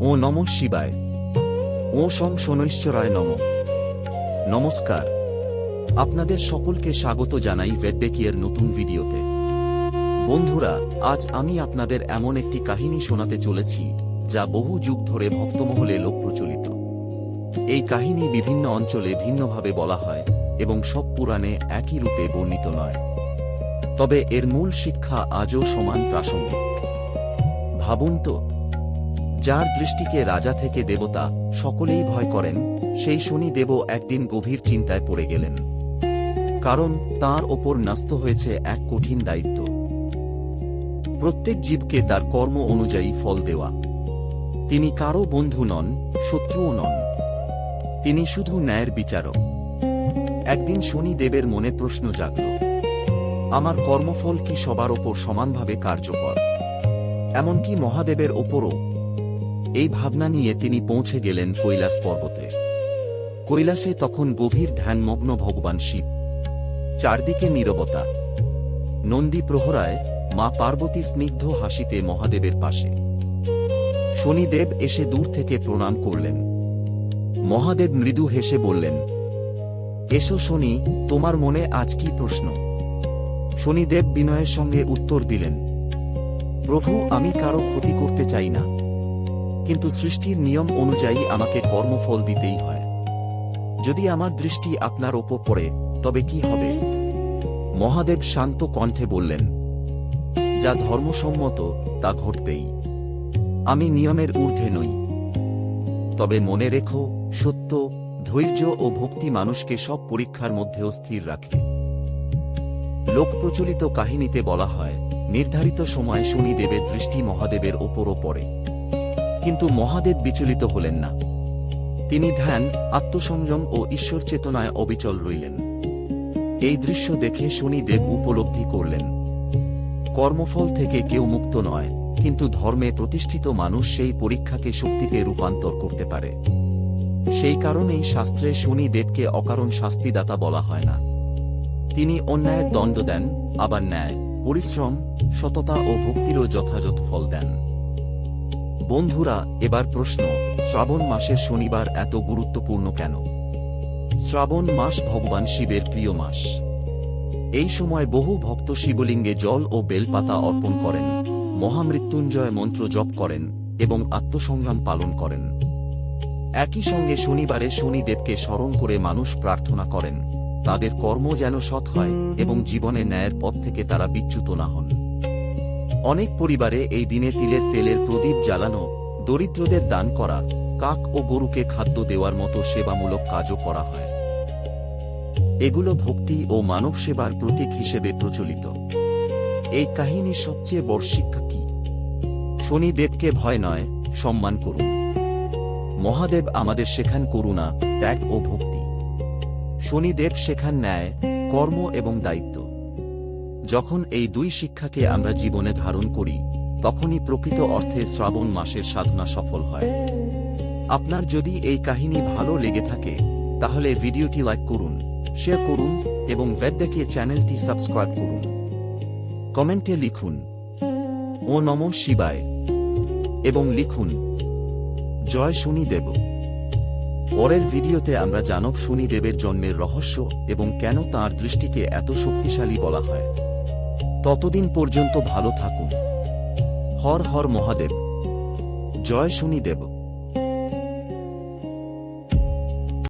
ও নমঃ শিবায়। ও সং শনৈশ্চরায় নমঃ। নমস্কার, আপনাদের সকলকে স্বাগত জানাই বেদবেকিয়ের নতুন ভিডিওতে। বন্ধুরা, আজ আমি আপনাদের এমন একটি কাহিনী শোনাতে চলেছি যা বহু যুগ ধরে ভক্তমহলে লোকপ্রচলিত। এই কাহিনী বিভিন্ন অঞ্চলে ভিন্নভাবে বলা হয় এবং সব পুরাণে একই রূপে বর্ণিত নয়, তবে এর মূল শিক্ষা আজও সমান প্রাসঙ্গিক। ভাবুন তো, যার দৃষ্টিকে রাজা থেকে দেবতা সকলেই ভয় করেন, সেই শনি দেবও একদিন গভীর চিন্তায় পড়ে গেলেন, কারণ তাঁর ওপর ন্যস্ত হয়েছে এক কঠিন দায়িত্ব। প্রত্যেক জীবকে তার কর্ম অনুযায়ী ফল দেওয়া। তিনি কারও বন্ধু নন, শত্রুও নন, তিনি শুধু ন্যায়ের বিচারক। একদিন শনি দেবের মনে প্রশ্ন জাগল, আমার কর্মফল কি সবার ওপর সমানভাবে কার্যকর, এমনকি মহাদেবের ওপরও? এই ভাবনা নিয়ে তিনি পৌঁছে গেলেন কৈলাস পর্বতে। কৈলাসে তখন গভীর ধ্যানমগ্ন ভগবান শিব। চারদিকে নীরবতা। নন্দী প্রহরায়, মা পার্বতী স্নিগ্ধ হাসিতে মহাদেবের পাশে। শনিদেব এসে দূর থেকে প্রণাম করলেন। মহাদেব মৃদু হেসে বললেন, এসো শনি, তোমার মনে আজ কি প্রশ্ন? শনিদেব বিনয়ের সঙ্গে উত্তর দিলেন, প্রভু, আমি কারো ক্ষতি করতে চাই না, কিন্তু সৃষ্টির নিয়ম অনুযায়ী আমাকে কর্মফল দিতেই হয়। যদি আমার দৃষ্টি আপনার ওপর পড়ে, তবে কি হবে? মহাদেব শান্ত কণ্ঠে বললেন, যা ধর্মসম্মত তা ঘটবেই। আমি নিয়মের ঊর্ধ্বে নই। তবে মনে রেখো, সত্য, ধৈর্য ও ভক্তি মানুষকে সব পরীক্ষার মধ্যেও স্থির রাখে। লোকপ্রচলিত কাহিনীতে বলা হয়, নির্ধারিত সময়ে শনিদেবের দৃষ্টি মহাদেবের ওপরও পড়ে, কিন্তু মহাদেব বিচলিত হলেন না। তিনি ধ্যান, আত্মসংযম ও ঈশ্বর চেতনায় অবিচল রইলেন। এই দৃশ্য দেখে শনিদেব উপলব্ধি করলেন, কর্মফল থেকে কেউ মুক্ত নয়, কিন্তু ধর্মে প্রতিষ্ঠিত মানুষ সেই পরীক্ষাকে শক্তিতে রূপান্তর করতে পারে। সেই কারণেই শাস্ত্রে শনিদেবকে অকারণ শাস্তিদাতা বলা হয় না। তিনি অন্যায়ের দণ্ড দেন, আবার ন্যায়, পরিশ্রম, সততা ও ভক্তিরও যথাযথ ফল দেন। বন্ধুরা, এবার প্রশ্ন, শ্রাবণ মাসের শনিবার এত গুরুত্বপূর্ণ কেন? শ্রাবণ মাস ভগবান শিবের প্রিয় মাস। এই সময় বহু ভক্ত শিবলিঙ্গে জল ও বেলপাতা অর্পণ করেন, মহামৃত্যুঞ্জয় মন্ত্র জপ করেন এবং আত্মসংগ্রাম পালন করেন। একই সঙ্গে শনিবারে শনিদেবকে স্মরণ করে মানুষ প্রার্থনা করেন, তাদের কর্ম যেন সৎ হয় এবং জীবনে ন্যায়ের পথ থেকে তারা বিচ্যুত না হন। অনেক পরিবারে এই দিনে তিলের তেলের প্রদীপ জ্বালানো, দরিদ্রদের দান করা, কাক ও গরুকে খাদ্য দেওয়ার মতো সেবামূলক কাজও করা হয়। এগুলো ভক্তি ও মানব সেবার প্রতীক হিসেবে প্রচলিত। এই কাহিনীর সবচেয়ে বড় শিক্ষা কি? শনিদেবকে ভয় নয়, সম্মান করুন। মহাদেব আমাদের শেখান করুণা, ত্যাগ ও ভক্তি। শনিদেব শেখান ন্যায়, কর্ম এবং দায়িত্ব। যখন এই দুই শিক্ষাকে আমরা জীবনে ধারণ করি, তখনই প্রকৃত অর্থে শ্রাবণ মাসের সাধনা সফল হয়। আপনার যদি এই কাহিনী ভালো লেগে থাকে, তাহলে ভিডিওটি লাইক করুন, শেয়ার করুন এবং বেদবেকিয়ে চ্যানেলটি সাবস্ক্রাইব করুন। কমেন্টে লিখুন, ও নমঃ শিবায়, এবং লিখুন, জয় শনিদেব। পরের ভিডিওতে আমরা জানব শনিদেবের জন্মের রহস্য এবং কেন তাঁর দৃষ্টিকে এত শক্তিশালী বলা হয়। ততদিন পর্যন্ত ভালো থাকুন। হর হর মহাদেব। জয় শনিদেব।